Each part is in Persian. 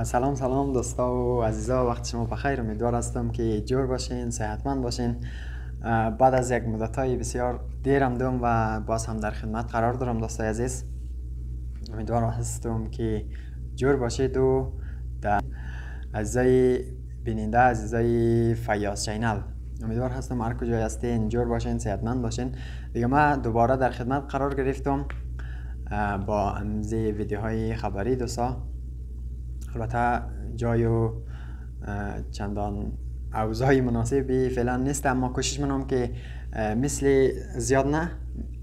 سلام دوستا و عزیزا، وقت شما بخیر. امیدوار هستم که جور باشین، صحتمند باشین. بعد از یک مدت‌های بسیار دیرم دوم و باز هم در خدمت قرار دارم دوستای عزیز. امیدوار هستم که جور باشید و در عزیزای بیننده، عزیزای فیاض چینل، امیدوار هستم هر کجای هستین جور باشین، صحتمند باشین. دیگه ما دوباره در خدمت قرار گرفتم با امزی ویدیوهای خبری دوستا. البته جای و چندان اوضاعی مناسبی فعلا نیست، اما کوشش منم که مثل زیاد نه،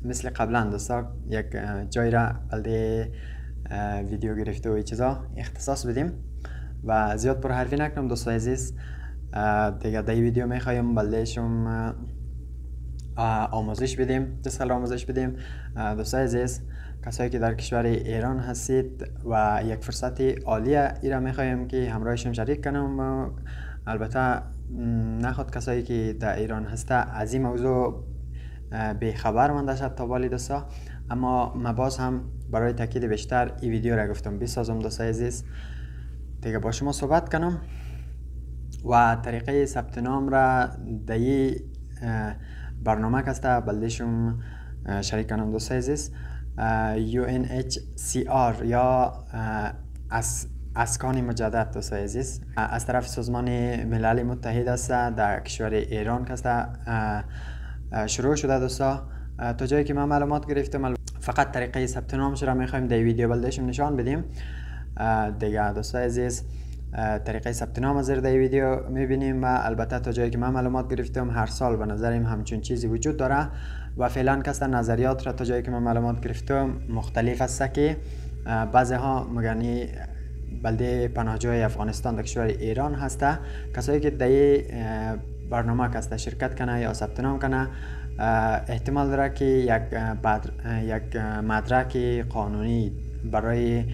مثل قبلا دوستا یک جای را بلده ویدیو گرفته و چیزا اختصاص بدیم و زیاد پرحرفی نکنم دوستای عزیز. دیگه در ویدیو میخوایم بلده شما آموزش بدیم، دستخل آموزش بدیم دوستای عزیز. کسایی که در کشور ایران هستید و یک فرصت عالیه ایرا میخوایم که همراهشون شریک کنم. البته نخواد کسایی که در ایران هسته از این موضوع به خبر مانده شد تا بالی دوستا، اما ما باز هم برای تاکید بیشتر این ویدیو را گفتم بسازم دوستای عزیز. دیگه با شما صحبت کنم و طریقه ثبت نام را در این برنامه کسته بلدشم شریک کنم دوستای عزیز. UNHCR یا اسکان مجدد دوستای عزیز از طرف سازمان ملل متحد است، در کشور ایران کسته شروع شده دوستا. تا جایی که من معلومات گرفتم فقط طریقه ثبت نامش را میخوایم در ویدیو بلدشم نشان بدیم دیگه دوستای عزیز. طریقه ثبت نام از در ویدیو میبینیم و البته تا جایی که من معلومات گرفتم هر سال به نظرم همچون چیزی وجود داره و فعلا کسا نظریات را تا جایی که من معلومات گرفتم مختلف است که بعضی ها مگنی بلده پناهجوی افغانستان در کشور ایران هسته. کسایی که در برنامه کسته شرکت کنه یا ثبت نام کنه احتمال داره که یک مدرک قانونی برای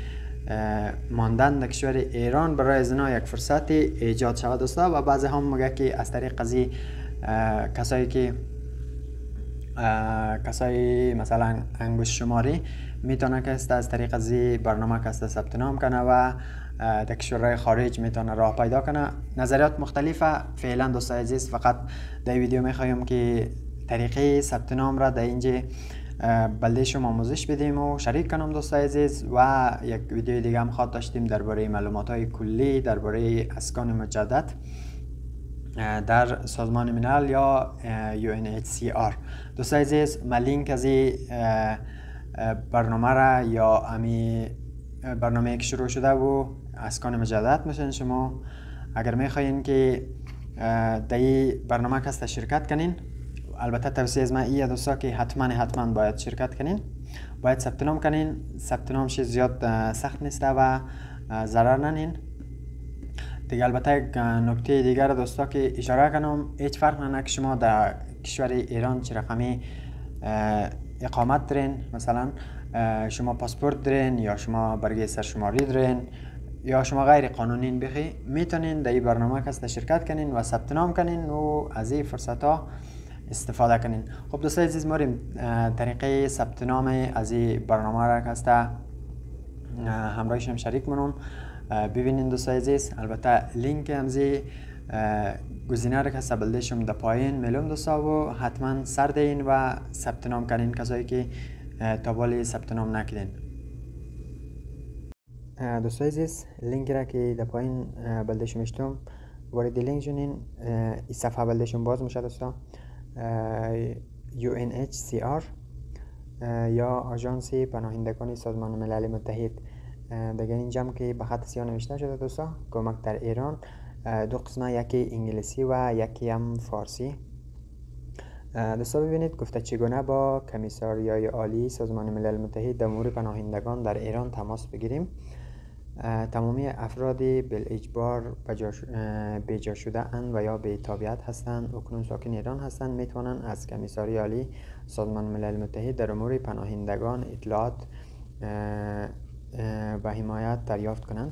ماندن در کشور ایران برای ازنا یک فرصت ایجاد شود دوستا. و بعضی هم میگه که از طریق قضیه کسایی مثلا انگشت شماری میتونه که از طریق قضیه برنامه کسته ثبت نام کنه و در کشورهای خارج میتونه راه پیدا کنه. نظریات مختلفه فعلا دوستای عزیز. فقط در ویدیو میخوایم که طریقه ثبت نام را در اینجا بلده شما آموزش بدیم و شریک کنم دوستای عزیز. و یک ویدیو دیگه هم خواد داشتیم درباره معلومات های کلی درباره اسکان مجدد در سازمان ملل یا UNHCR دوستای عزیز. من لینک از برنامه را یا امی برنامه که شروع شده و اسکان مجدد میشن شما اگر میخواین که در این برنامه کسته شرکت کنین، البته توصیه از من ایه دوستا که حتما باید شرکت کنین، باید ثبت نام کنین. ثبت نامش زیاد سخت نیست و ضرر ننین دیگه. البته یک نکته دیگر دوستا که اشاره کنم، هیچ فرق نکنه که شما در کشور ایران چه رقمی اقامت دارین، مثلا شما پاسپورت دارین یا شما برگه سرشماری دارین یا شما غیر قانونین بخی، میتونین در این برنامه کسته شرکت کنین و ثبت نام کنین و از این فرصت ها استفاده کنین. خب دوستای عزیز، ما طریقه ثبت نام از این برنامه را کسته همراهشم شریک منم ببینین دوستای عزیز. البته لینک همزی گزینه را که بلدشم در پایین میلوم دوستا و حتما سر دین و ثبت نام کنین کسایی که تا بالی ثبت نام نکردین. دوستای عزیز، لینک را که در پایین بلدشم اشتم وارد لینک جونین، این صفحه بلدشم باز میشه دوستا. UNHCR یا آژانس پناهندگان سازمان ملل متحد. دیگه اینجا که به خط سیاه نوشته شده دوستا، کمک در ایران، دو قسمه، یکی انگلیسی و یکی هم فارسی. دوستا ببینید گفته چگونه با کمیساریای عالی سازمان ملل متحد در امور پناهندگان در ایران تماس بگیریم. تمامی افرادی بالاجبار بیجا شده اند و یا بی تابعیت هستند اکنون ساکن ایران هستند میتوانند از کمیساری عالی سازمان ملل متحد در امور پناهندگان اطلاعات و حمایت دریافت کنند.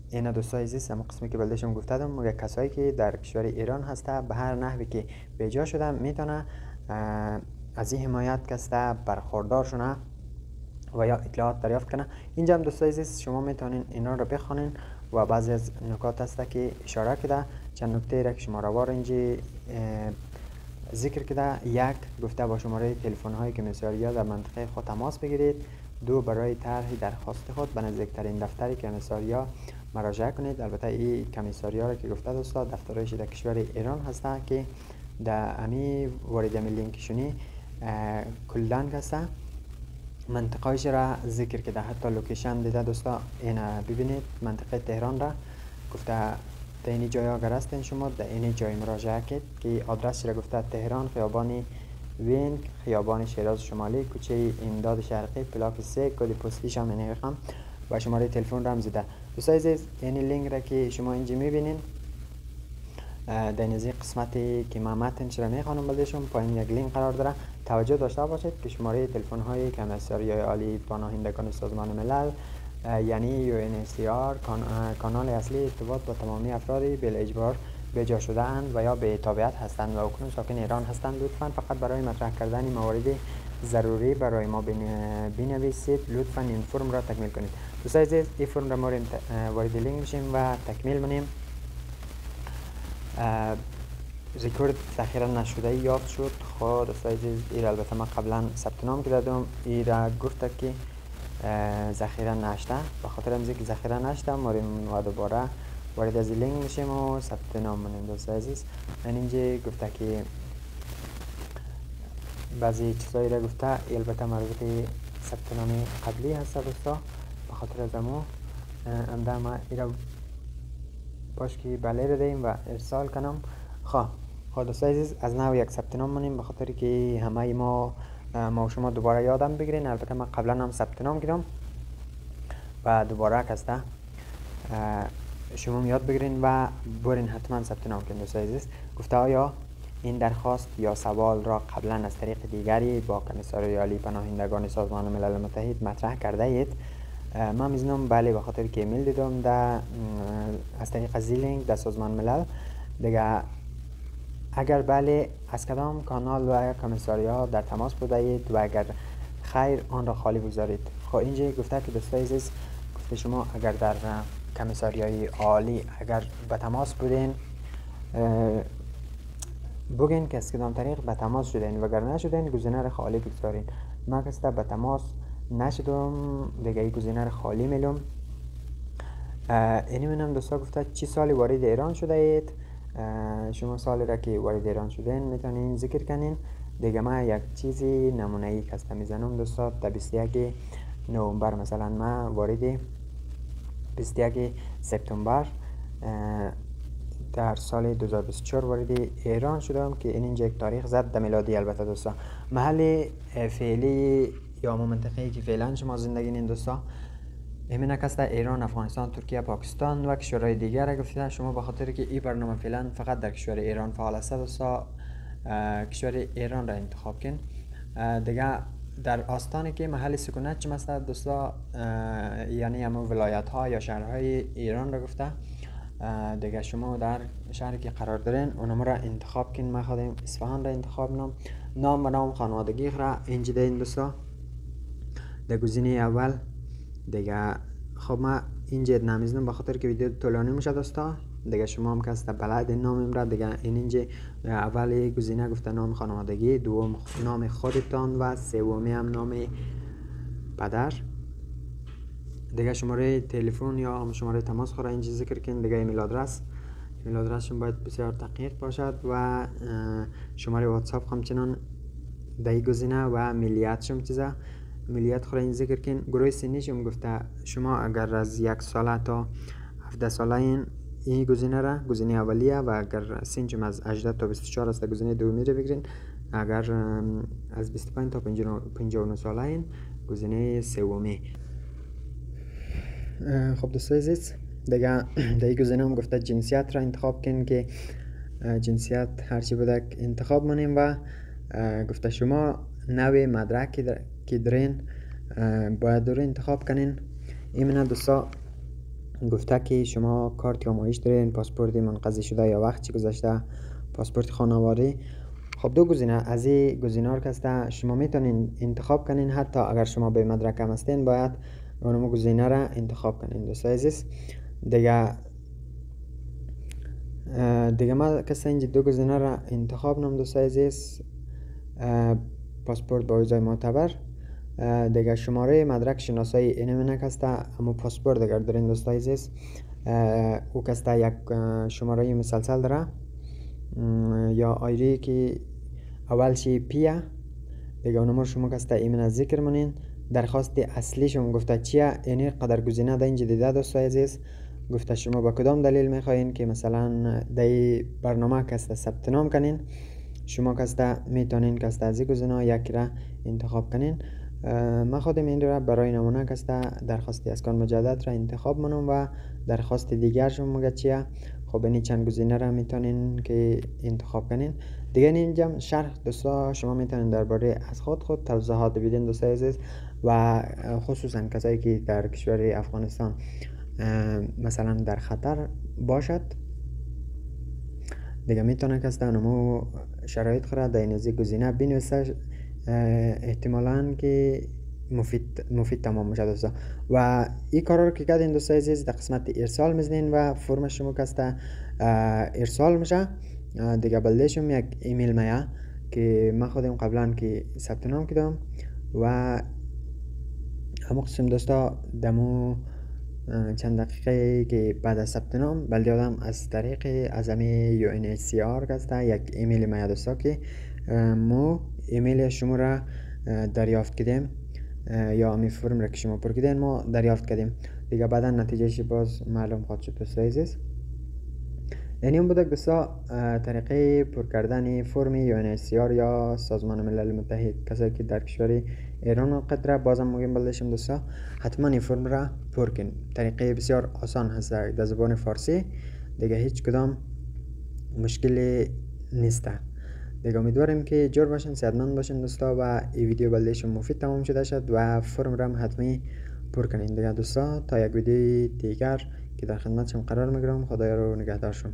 این دوستای عزیز هم قسمی که بلدشم گفتم، مگه کسایی که در کشور ایران هسته به هر نحوی که بیجا شده میتونه از این حمایت کسته برخوردار شونه و یا اطلاعات دریافت کنه. اینجا هم دوستای عزیز شما میتونین اینا رو بخونین و بعضی از نکات است که اشاره کرده. چند نکته را که شماره وار اینجا ذکر کرده. یک، گفته با شماره تلفن های کمیساریا در منطقه خود تماس بگیرید. دو، برای طرح درخواست خود به نزدیکترین دفتر کمیساریا مراجعه کنید. البته این کمیساریا را که گفته دوستا دفترش در کشور ایران هسته که در امی وارد لینکشونی کلان هسته. منطقه‌اش را ذکر کرده، حتی لوکیشن دیده دوستا. این ببینید منطقه تهران را گفته در این جای اگر هستین شما در این جای مراجعه کنید که آدرس را گفته تهران، خیابان وینگ، خیابان شیراز شمالی، کوچه امداد شرقی، پلاک 3، کد پستیش هم این رقم و شماره تلفن را هم زده. دوستای عزیز این لینک را که شما اینجا میبینین در نزدیک قسمتی که من متنش را میخوانم بلدشون پایین یک لینک قرار داره. توجه داشته باشید که شماره تلفن های کمیساریای عالی پناهندگان سازمان ملل یعنی UNHCR کانال اصلی ارتباط با تمامی افرادی بالاجبار به جا شده اند و یا به تابعیت هستند و اکنون ساکن ایران هستند. لطفاً فقط برای مطرح کردن موارد ضروری برای ما بنویسید. لطفاً این فرم را تکمیل کنید. دوستان عزیز این فرم را ما وارد لینک میشیم و تکمیل کنیم. ریکورد ذخیره نشده یافت شد. خب دوستان عزیز این البته من قبلا ثبت نام کردم، این را گفته که ذخیره نشده، به خاطر اینکه که ذخیره نشده ما دوباره وارد از لینک میشیم و ثبت نام کنیم. دوستان عزیز من اینجا گفته که بعضی چیزایی را گفته، البته مربوط ثبت نام قبلی هست دوستا، به خاطر از ما انده ما این را باش که بله را دهیم و ارسال کنم. خب دوستان عزیز از نو یک ثبت نام کنیم به خاطر که همه ما شما دوباره یادم بگیرین. البته من قبلا هم ثبت نام کردم و دوباره کسته شما یاد بگیرین و برین حتما ثبت نام کنین. دوستان عزیز گفته آیا این درخواست یا سوال را قبلا از طریق دیگری با کمیساریای عالی پناهندگان سازمان ملل متحد مطرح کرده اید؟ من میزنم بله، به خاطر که ایمیل دیدم از طریق زیلینگ در سازمان ملل دیگه. اگر بله از کدام کانال و کمیساریا در تماس بوده اید و اگر خیر آن را خالی بگذارید. خب اینجا گفته که دوستان عزیز گفته شما اگر در کمیساریای عالی اگر به تماس بودین بگین که از کدام طریق به تماس شدین و اگر نشدین گزینه را خالی بگذارین. من کسته به تماس نشدم دیگه این گزینه را خالی میلم. اینی منم دوستا گفته چی سالی وارد ایران شده اید؟ شما سالی را که وارد ایران شدین میتونین ذکر کنین. دیگه من یک چیزی نمونه ای کسته میزنم دوستا. تا 21 نوامبر مثلا من وارد 21 سپتامبر در سال 2024 وارد ایران شدم که اینجا یک تاریخ زد در میلادی. البته دوستا محل فعلی یا منطقه‌ای که فعلا شما زندگی نین دوستا همین است ایران، افغانستان، ترکیه، پاکستان و کشورهای دیگر را گفته. شما به خاطر که این برنامه فعلا فقط در کشور ایران فعال است دوستا کشور ایران را انتخاب کن. دیگه در آستانی که محل سکونت چم است دوستا یعنی همون ولایت ها یا شهرهای ایران را گفته. دیگه شما در شهری که قرار دارین اونم را انتخاب کن. من خودم اصفهان را انتخاب نام و نام خانوادگی را اینجا دین دوستا در گزینه اول. دیگه خب من اینجا نمیزنم به خاطر که ویدیو طولانی میشه دوستا. دیگه شما هم کس بلد نامم را دیگه اینجا اول گزینه گفته نام خانوادگی، دوم نام خودتان و سومی هم نام پدر. دیگه شماره تلفن یا شماره تماس خود را اینجا ذکر کن. دیگه ایمیل آدرس شما باید بسیار دقیق باشد و شماره واتساپ همچنان در این گزینه و ملیت شما چیزا ملیت خود را این ذکر کن. گروه سنی شما گفته شما اگر از 1 ساله تا 17 ساله این گزینه را گزینه اولیه و اگر سنشم از 18 تا 24 است گزینه دومی رو بگیرین. اگر از 25 تا 59 ساله این گزینه سومی. خب دوستان عزیز دیگه در این گزینه هم گفته جنسیت را انتخاب کن که جنسیت هرچی بوده انتخاب منیم و گفته شما نوع مدرک که دارین باید رو انتخاب کنین. ایمنا دوستا گفته که شما کارت آمایش دارین، پاسپورت منقضی شده یا وقتی گذشته، پاسپورت خانواده. خب دو گزینه از این گزینه‌ها که شما میتونین انتخاب کنین. حتی اگر شما به مدرک هم هستین باید اونم گزینه را انتخاب کنین. دوستان عزیز دیگه ما کسا اینجا دو گزینه را انتخاب نم دوستای عزیز. پاسپورت با ویزای معتبر. دیگه شماره مدرک شناسایی اینم هسته، اما پاسپورت اگر دارین دوستای عزیز او کسته یک شماره مسلسل داره یا آیری که اولشی پیه. دیگه اونمور شما کسته ایمن ذکر منین. درخواست اصلی شما گفته چیه، اینی قدر گزینه ده اینجا دیده دوستای عزیز. گفته شما با کدام دلیل میخواین که مثلا در برنامه کسته ثبت نام کنین. شما کسته میتونین کسته از این گزینه یکی را انتخاب کنین. من خودم این را برای نمونه کسته درخواست اسکان مجدد را انتخاب منم و درخواست دیگر شما مگه چیه. خب این چند گزینه را میتونین که انتخاب کنین. دیگه اینجا شرح دوستا شما میتونین درباره از خود توضیحات بدین دوستای عزیز، و خصوصا کسایی که در کشور افغانستان مثلا در خطر باشد دیگه میتونه کسته نمو شرایط خورا در این گزینه بنویسه، احتمالاً که مفید تمام میشه دوستا. و این کارا رو که کردین دوستای عزیز در قسمت ارسال میزنین و فرم شما کسته ارسال میشه. دیگه بلدشم یک ایمیل میه که من خودم قبلا که ثبت نام کردم و همون قسم دوستا دمو چند دقیقه که بعد از ثبت نام بلده آدم از طریق از امی UNHCR کسته یک ایمیل میه دوستا که مو ایمیل شما را دریافت کردیم یا امی فرم را که شما پر کردین ما دریافت کردیم. دیگه بعدا نتیجهش باز معلوم خواهد شد دوستای عزیز. یعنی اون بوده دوستا طریقه پر کردن فرم UNHCR یا سازمان ملل متحد. کسایی که در کشور ایران و قطر بازم مگیم بلدشم دوستا حتما این فرم را پر کن. طریقه بسیار آسان هست در زبان فارسی، دیگه هیچ کدام مشکلی نیسته. دیگه امیدواریم که جور باشین، صحتمند باشین دوستا و این ویدیو بلدشم مفید تمام شده شد و فرم را حتمی پر کنین. دیگه دوستا تا یک ویدیو دیگر که در خدمتشم قرار میگیرم. خدایا رو نگهدار شم.